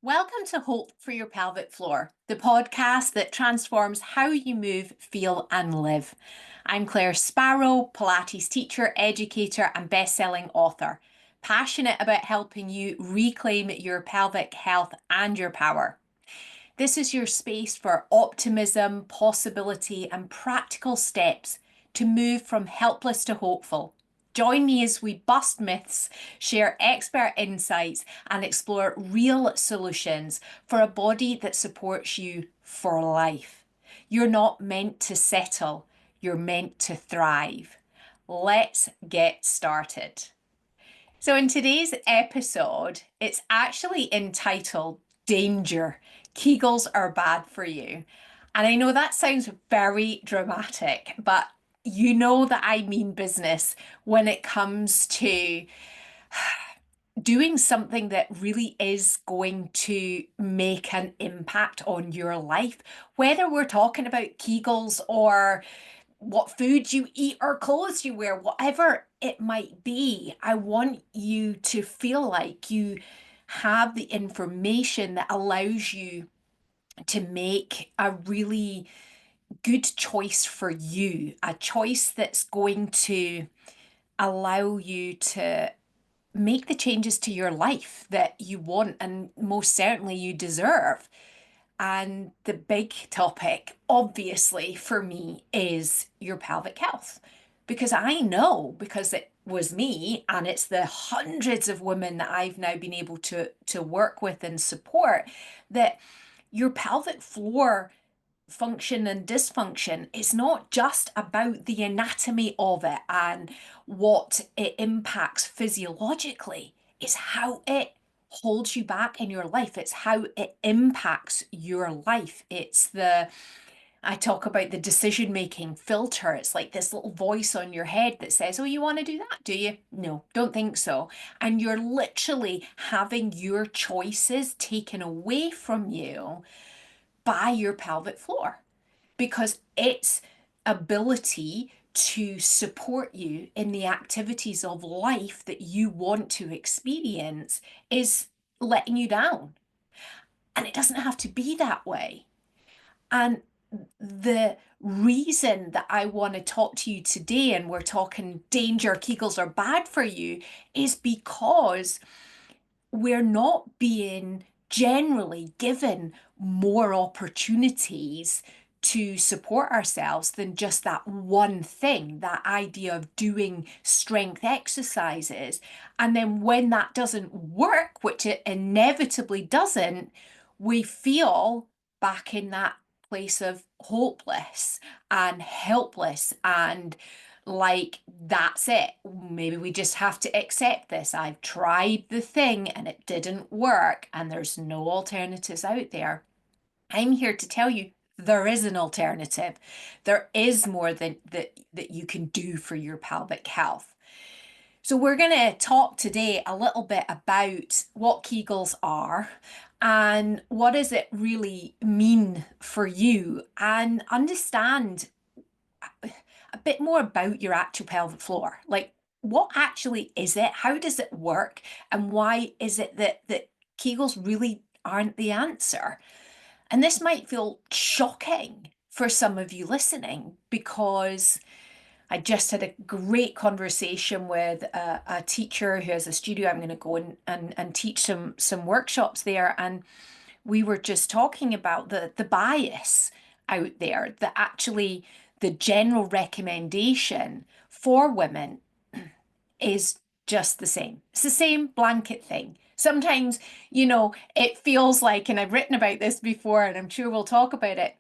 Welcome to Hope for Your Pelvic Floor, the podcast that transforms how you move, feel, and live. I'm Claire Sparrow, Pilates teacher, educator, and best-selling author, passionate about helping you reclaim your pelvic health and your power. This is your space for optimism, possibility, and practical steps to move from helpless to hopeful. Join me as we bust myths, share expert insights, and explore real solutions for a body that supports you for life. You're not meant to settle, you're meant to thrive. Let's get started. So, in today's episode, it's actually entitled Danger. Kegels are bad for you. And I know that sounds very dramatic, but you know that I mean business when it comes to doing something that really is going to make an impact on your life, whether we're talking about Kegels or what food you eat or clothes you wear, whatever it might be. I want you to feel like you have the information that allows you to make a really good choice for you, a choice that's going to allow you to make the changes to your life that you want and most certainly you deserve. And the big topic, obviously, for me is your pelvic health. Because I know, because it was me, and it's the hundreds of women that I've now been able to work with and support, that your pelvic floor function and dysfunction is not just about the anatomy of it and what it impacts physiologically, it's how it holds you back in your life. It's how it impacts your life. I talk about the decision making filter. It's like this little voice on your head that says, oh, you want to do that? Do you? No, don't think so. And you're literally having your choices taken away from you by your pelvic floor because its ability to support you in the activities of life that you want to experience is letting you down. And it doesn't have to be that way. And the reason that I want to talk to you today, and we're talking danger, Kegels are bad for you, is because we're not being generally given more opportunities to support ourselves than just that one thing, that idea of doing strength exercises. And then when that doesn't work, which it inevitably doesn't, we feel back in that place of hopeless and helpless and like that's it. Maybe we just have to accept this. I've tried the thing and it didn't work, and there's no alternatives out there. I'm here to tell you there is an alternative. There is more that you can do for your pelvic health. So we're going to talk today a little bit about what Kegels are and what does it really mean for you, and understand a bit more about your actual pelvic floor. Like, what actually is it? How does it work? And why is it that Kegels really aren't the answer? And this might feel shocking for some of you listening because I just had a great conversation with a teacher who has a studio. I'm going to go and teach some workshops there. And we were just talking about the bias out there, that actually the general recommendation for women is just the same. It's the same blanket thing. Sometimes, it feels like, and I've written about this before, and I'm sure we'll talk about it,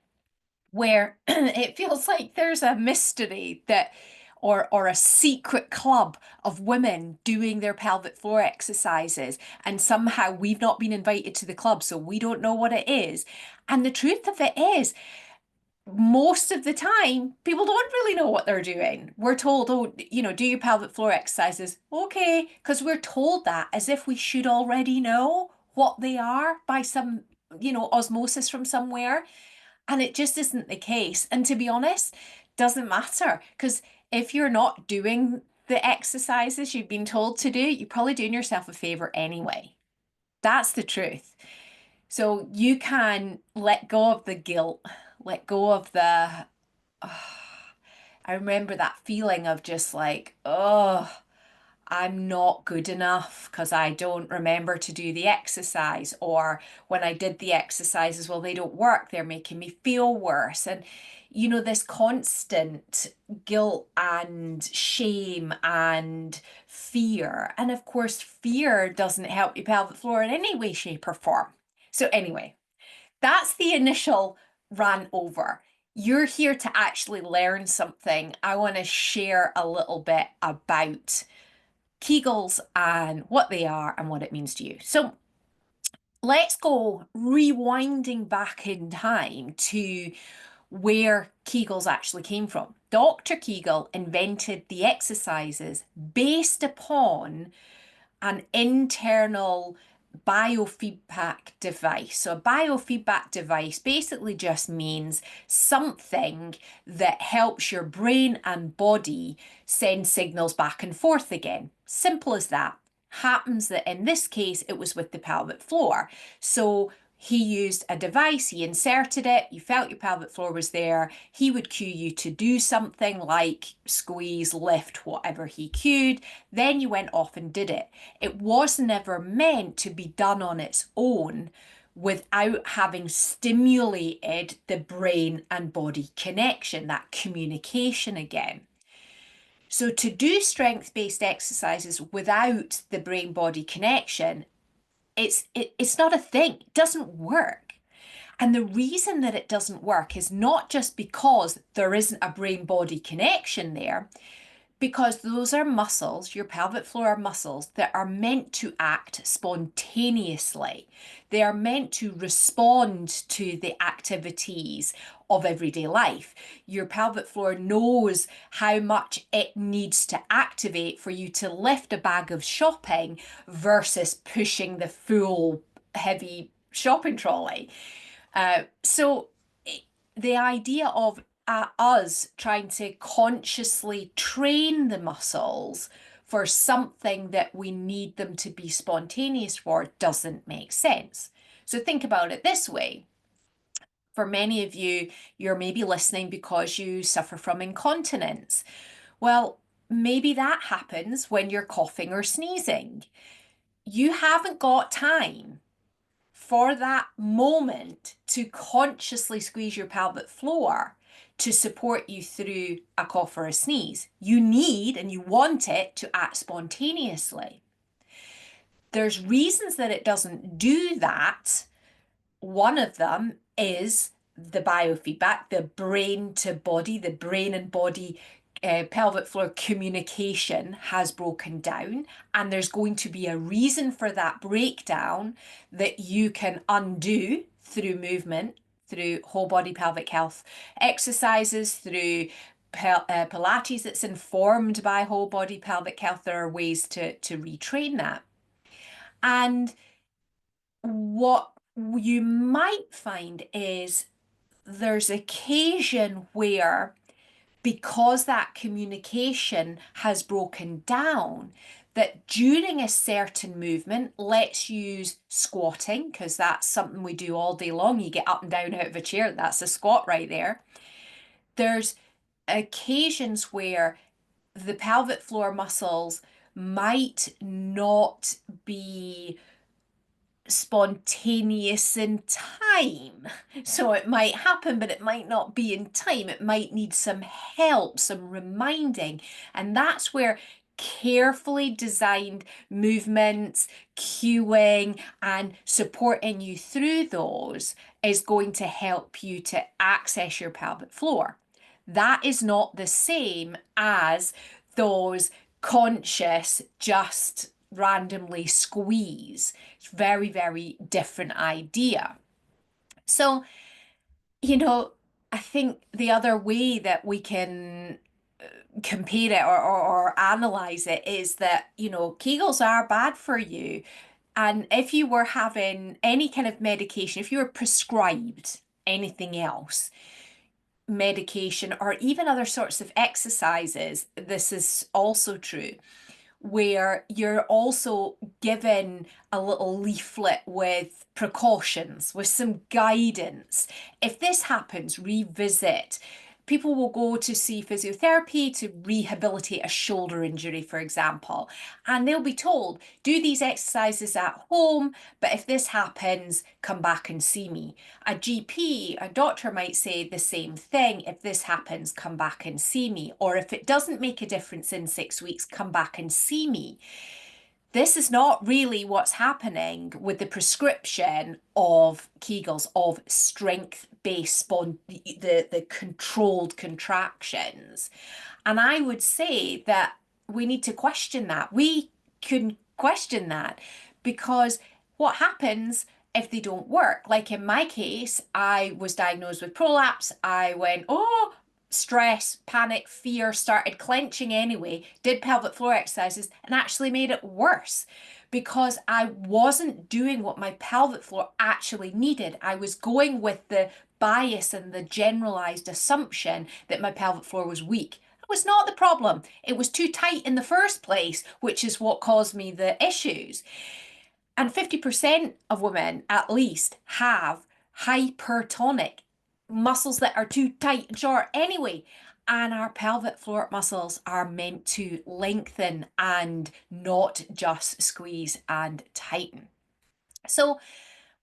where it feels like there's a mystery that or a secret club of women doing their pelvic floor exercises, and somehow we've not been invited to the club, so we don't know what it is. And the truth of it is, most of the time, people don't really know what they're doing. We're told, oh, do your pelvic floor exercises. Okay, because we're told that as if we should already know what they are by some, osmosis from somewhere. And it just isn't the case. And to be honest, doesn't matter, because if you're not doing the exercises you've been told to do, you're probably doing yourself a favor anyway. That's the truth. So you can let go of the guilt, let go of the, I remember that feeling of just like, oh, I'm not good enough because I don't remember to do the exercise, or when I did the exercises, well, they don't work, they're making me feel worse. And, this constant guilt and shame and fear. And of course, fear doesn't help your pelvic floor in any way, shape, or form. So, anyway, that's the initial run over. You're here to actually learn something. I want to share a little bit about Kegels and what they are and what it means to you. So let's go rewinding back in time to where Kegels actually came from. Dr. Kegel invented the exercises based upon an internal biofeedback device. So, a biofeedback device basically just means something that helps your brain and body send signals back and forth again. Simple as that. Happens that in this case, it was with the pelvic floor. So, he used a device, he inserted it, you felt your pelvic floor was there. He would cue you to do something like squeeze, lift, whatever he cued. Then you went off and did it. It was never meant to be done on its own without having stimulated the brain and body connection, that communication again. So, to do strength based exercises without the brain body connection, it's not a thing. It doesn't work. And the reason that it doesn't work is not just because there isn't a brain body connection there, because those are muscles, your pelvic floor muscles, that are meant to act spontaneously. They are meant to respond to the activities of everyday life. Your pelvic floor knows how much it needs to activate for you to lift a bag of shopping versus pushing the full heavy shopping trolley. So the idea of us trying to consciously train the muscles for something that we need them to be spontaneous for doesn't make sense. So think about it this way. For many of you, you're maybe listening because you suffer from incontinence. Well, maybe that happens when you're coughing or sneezing. You haven't got time for that moment to consciously squeeze your pelvic floor to support you through a cough or a sneeze. You need and you want it to act spontaneously. There's reasons that it doesn't do that. One of them is the biofeedback, the brain to body, the brain and body pelvic floor communication has broken down, and there's going to be a reason for that breakdown that you can undo through movement, through whole body pelvic health exercises, through Pilates that's informed by whole body pelvic health. There are ways to retrain that. And what you might find is there's occasion where, because that communication has broken down, that during a certain movement, let's use squatting, because that's something we do all day long. You get up and down out of a chair, that's a squat right there. There's occasions where the pelvic floor muscles might not be spontaneous in time. So it might happen, but it might not be in time. It might need some help, some reminding. And that's where carefully designed movements, cueing, and supporting you through those is going to help you to access your pelvic floor. That is not the same as those conscious, just randomly squeeze. It's very, very different idea. So, I think the other way that we can compare it or analyze it is that, Kegels are bad for you. And if you were having any kind of medication, if you were prescribed anything else, medication, or even other sorts of exercises, this is also true. where you're also given a little leaflet with precautions, with some guidance. If this happens, revisit. People will go to see physiotherapy to rehabilitate a shoulder injury, for example, and they'll be told, do these exercises at home, but if this happens, come back and see me. A GP, a doctor might say the same thing. If this happens, come back and see me. Or if it doesn't make a difference in 6 weeks, come back and see me. This is not really what's happening with the prescription of Kegels, of strength-based the controlled contractions. And I would say that we need to question that. We can question that because what happens if they don't work? Like in my case, I was diagnosed with prolapse. I went, oh, stress, panic, fear, started clenching anyway, did pelvic floor exercises, and actually made it worse because I wasn't doing what my pelvic floor actually needed. I was going with the bias and the generalized assumption that my pelvic floor was weak. It was not the problem. It was too tight in the first place, which is what caused me the issues. And 50% of women, at least, have hypertonic muscles that are too tight and short anyway. And our pelvic floor muscles are meant to lengthen and not just squeeze and tighten. So,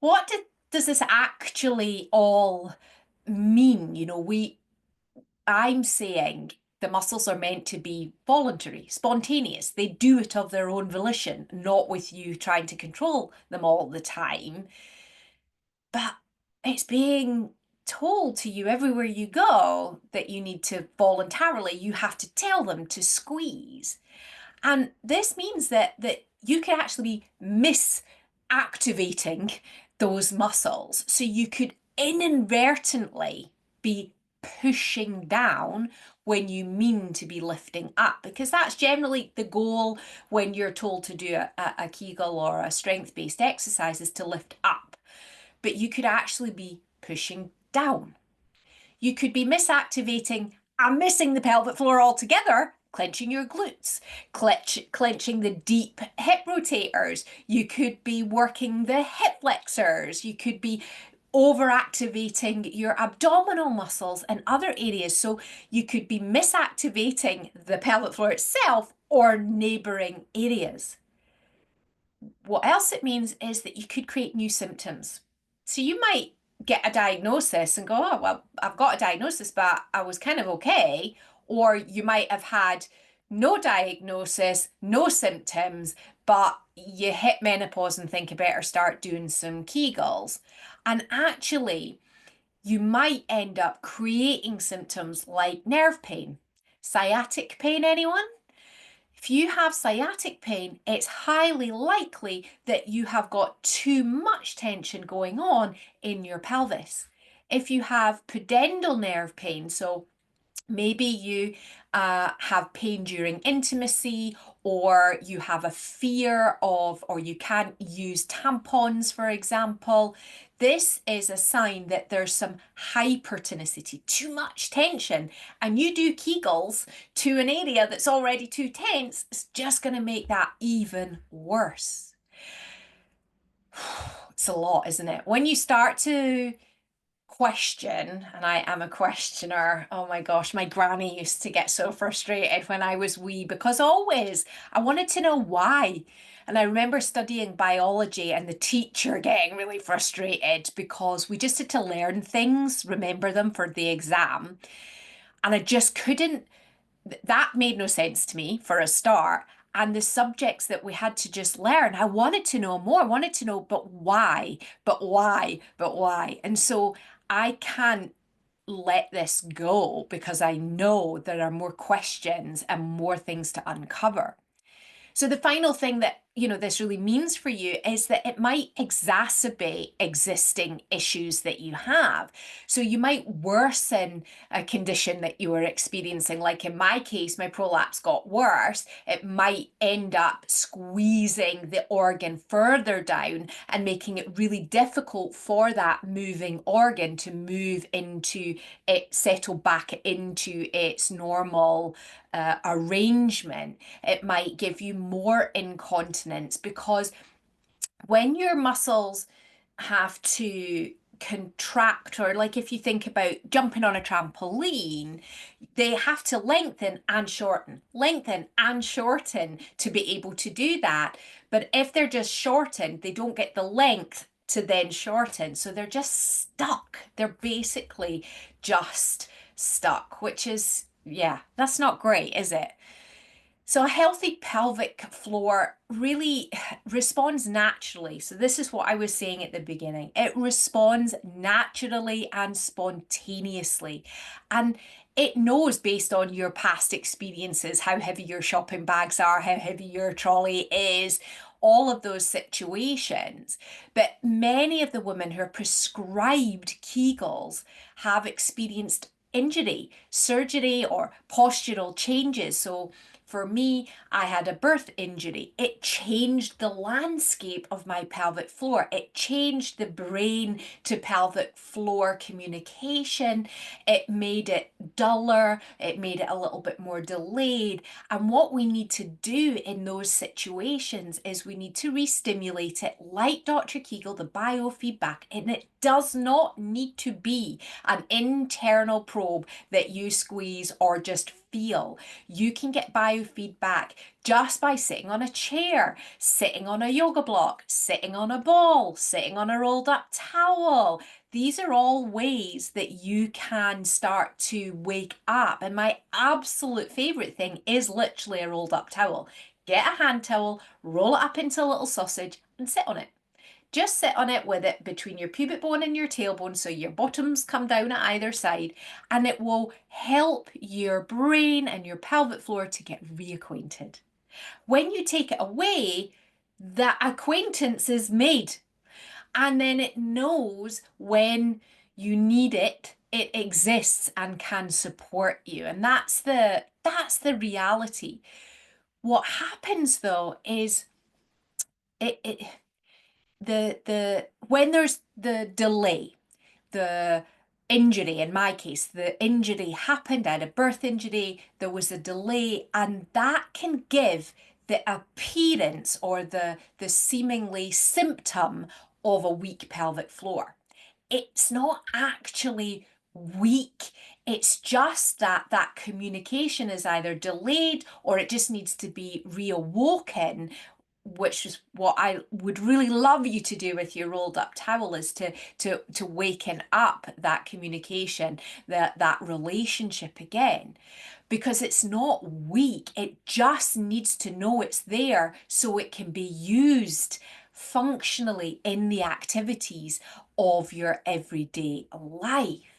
what does this actually all mean? I'm saying the muscles are meant to be voluntary, spontaneous. They do it of their own volition, not with you trying to control them all the time. But it's being told to you everywhere you go that you need to voluntarily, you have to tell them to squeeze. And this means that you can actually be misactivating those muscles. So you could inadvertently be pushing down when you mean to be lifting up, because that's generally the goal when you're told to do a Kegel or a strength-based exercise, is to lift up. But you could actually be pushing down. You could be misactivating and missing the pelvic floor altogether, clenching your glutes, clenching the deep hip rotators. You could be working the hip flexors. You could be overactivating your abdominal muscles and other areas. So you could be misactivating the pelvic floor itself or neighboring areas. What else it means is that you could create new symptoms. So you might get a diagnosis and go, oh, well, I've got a diagnosis, but I was kind of okay. Or you might have had no diagnosis, no symptoms, but you hit menopause and think I better start doing some Kegels. And actually, you might end up creating symptoms like nerve pain. Sciatic pain, anyone? If you have sciatic pain, it's highly likely that you have got too much tension going on in your pelvis. If you have pudendal nerve pain, so maybe you have pain during intimacy, or you have a fear of, or you can't use tampons, for example. This is a sign that there's some hypertonicity, too much tension, and you do Kegels to an area that's already too tense. It's just going to make that even worse. It's a lot, isn't it? When you start to question, and I am a questioner. Oh my gosh, my granny used to get so frustrated when I was wee because always I wanted to know why. And I remember studying biology and the teacher getting really frustrated because we just had to learn things, remember them for the exam. And I just couldn't, that made no sense to me for a start. And the subjects that we had to just learn, I wanted to know more. I wanted to know, but why? But why? But why? And so I can't let this go because I know there are more questions and more things to uncover. So the final thing that this really means for you is that it might exacerbate existing issues that you have. So you might worsen a condition that you were experiencing. Like in my case, my prolapse got worse. It might end up squeezing the organ further down and making it really difficult for that moving organ to move into it, settle back into its normal arrangement. It might give you more incontinence, because when your muscles have to contract, or like if you think about jumping on a trampoline, they have to lengthen and shorten to be able to do that. But if they're just shortened, they don't get the length to then shorten. So they're just stuck. They're basically just stuck, which is, yeah, that's not great, is it? So a healthy pelvic floor really responds naturally. So this is what I was saying at the beginning. It responds naturally and spontaneously. And it knows, based on your past experiences, how heavy your shopping bags are, how heavy your trolley is, all of those situations. But many of the women who are prescribed Kegels have experienced injury, surgery, or postural changes. So for me, I had a birth injury. It changed the landscape of my pelvic floor. It changed the brain to pelvic floor communication. It made it duller. It made it a little bit more delayed. And what we need to do in those situations is we need to re-stimulate it like Dr. Kegel, the biofeedback. And it does not need to be an internal probe that you squeeze or just feel. You can get biofeedback just by sitting on a chair, sitting on a yoga block, sitting on a ball, sitting on a rolled up towel. These are all ways that you can start to wake up. And my absolute favorite thing is literally a rolled up towel. Get a hand towel, roll it up into a little sausage and sit on it. Just sit on it with it between your pubic bone and your tailbone, so your bottoms come down at either side, and it will help your brain and your pelvic floor to get reacquainted. When you take it away, that acquaintance is made, and then it knows when you need it, it exists and can support you. And that's the reality. What happens though is it the when there's the delay, the injury, in my case, the injury happened, I had a birth injury, there was a delay, and that can give the appearance or the seemingly symptom of a weak pelvic floor. It's not actually weak. It's just that communication is either delayed or it just needs to be reawoken, which is what I would really love you to do with your rolled up towel, is to waken up that communication, that relationship again. Because it's not weak, it just needs to know it's there so it can be used functionally in the activities of your everyday life.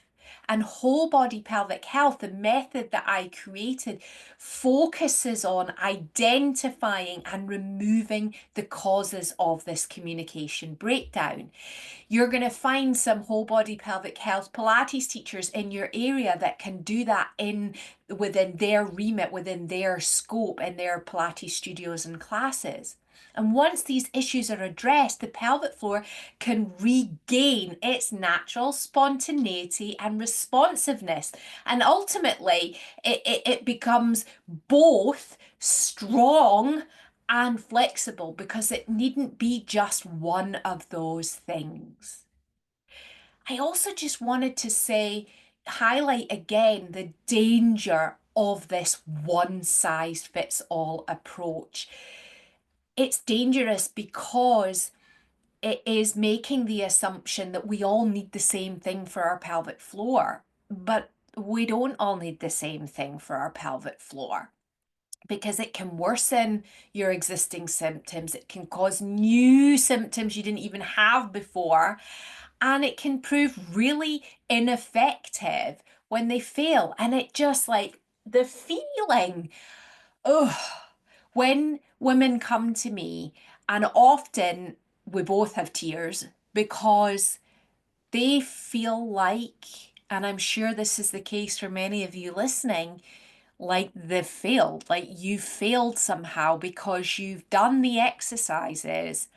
And whole body pelvic health, the method that I created, focuses on identifying and removing the causes of this communication breakdown. You're going to find some whole body pelvic health Pilates teachers in your area that can do that within their remit, within their scope, in their Pilates studios and classes. And once these issues are addressed, the pelvic floor can regain its natural spontaneity and responsiveness. And ultimately, it becomes both strong and flexible, because it needn't be just one of those things. I also just wanted to highlight again the danger of this one size fits all approach. It's dangerous because it is making the assumption that we all need the same thing for our pelvic floor, but we don't all need the same thing for our pelvic floor, because it can worsen your existing symptoms. It can cause new symptoms you didn't even have before, and it can prove really ineffective when they fail. And it just, like, the feeling, oh, when women come to me And often we both have tears because they feel like, and I'm sure this is the case for many of you listening, like they've failed, like you failed somehow because you've done the exercises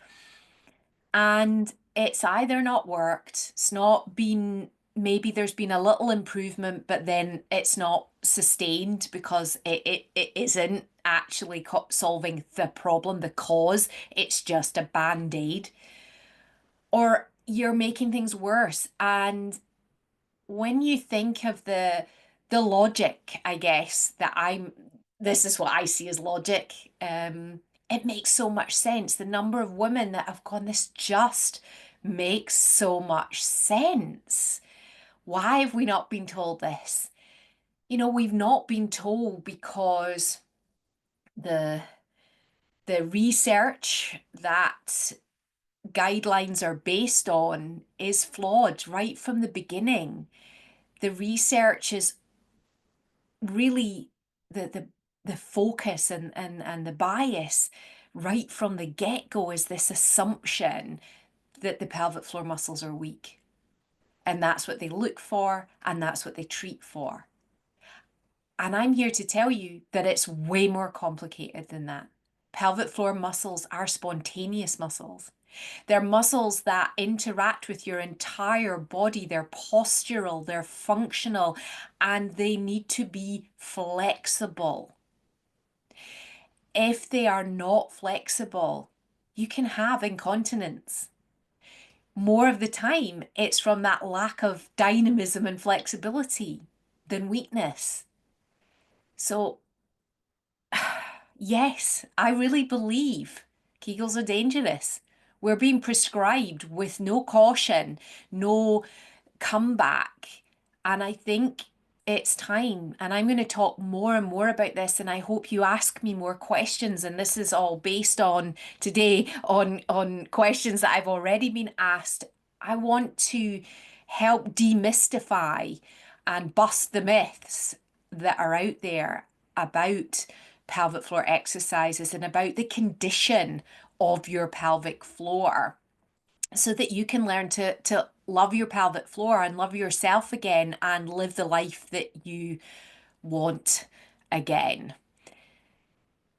and it's either not worked, it's not been, maybe there's been a little improvement, but then it's not sustained because it isn't actually solving the problem, the cause, it's just a band-aid, or you're making things worse. And when you think of the logic, I guess, that this is what I see as logic, it makes so much sense. The number of women that have gone, this just makes so much sense. Why have we not been told this? You know, we've not been told because the the research that guidelines are based on is flawed right from the beginning. The research is really the focus and the bias right from the get-go is this assumption that the pelvic floor muscles are weak. And that's what they look for, and that's what they treat for. And I'm here to tell you that it's way more complicated than that. Pelvic floor muscles are spontaneous muscles. They're muscles that interact with your entire body. They're postural, they're functional, and they need to be flexible. If they are not flexible, you can have incontinence. More of the time, it's from that lack of dynamism and flexibility than weakness. So, yes, I really believe Kegels are dangerous. We're being prescribed with no caution, no comeback. And I think it's time. And I'm going to talk more and more about this. And I hope you ask me more questions. And this is all based on today on questions that I've already been asked. I want to help demystify and bust the myths that are out there about pelvic floor exercises and about the condition of your pelvic floor, so that you can learn to love your pelvic floor and love yourself again and live the life that you want again.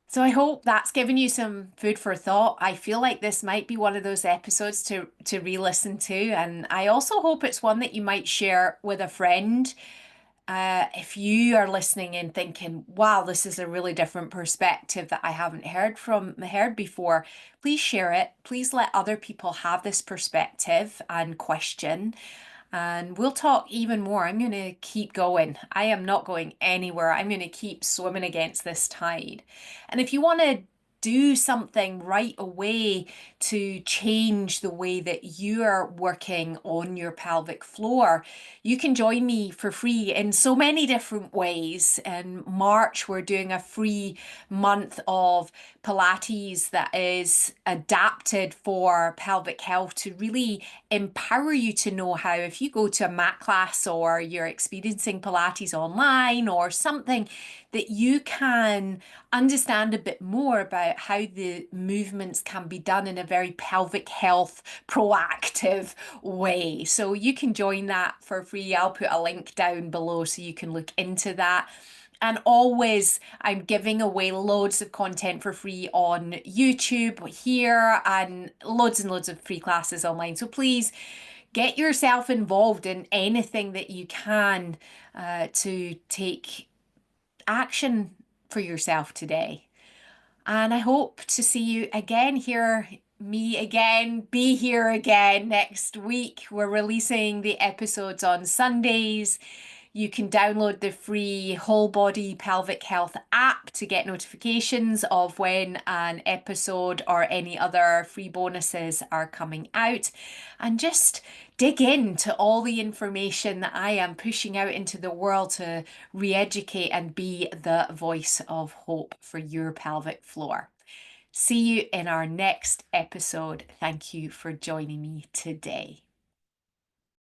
So I hope that's given you some food for thought. I feel like this might be one of those episodes to re-listen to, and I also hope it's one that you might share with a friend. If you are listening and thinking, wow, this is a really different perspective that I haven't heard before, please share it. Please let other people have this perspective and question. And we'll talk even more. I'm going to keep going. I am not going anywhere. I'm going to keep swimming against this tide. And if you want to do something right away to change the way that you are working on your pelvic floor, you can join me for free in so many different ways. In March, we're doing a free month of Pilates that is adapted for pelvic health to really empower you to know how, if you go to a mat class or you're experiencing Pilates online or something, that you can understand a bit more about how the movements can be done in a very pelvic health proactive way. So you can join that for free. I'll put a link down below so you can look into that. And always, I'm giving away loads of content for free on YouTube here and loads of free classes online. So please get yourself involved in anything that you can to take action for yourself today. And I hope to see you again here, me again, be here again next week. We're releasing the episodes on Sundays. You can download the free Whole Body Pelvic Health app to get notifications of when an episode or any other free bonuses are coming out. And just dig into all the information that I am pushing out into the world to re-educate and be the voice of hope for your pelvic floor. See you in our next episode. Thank you for joining me today.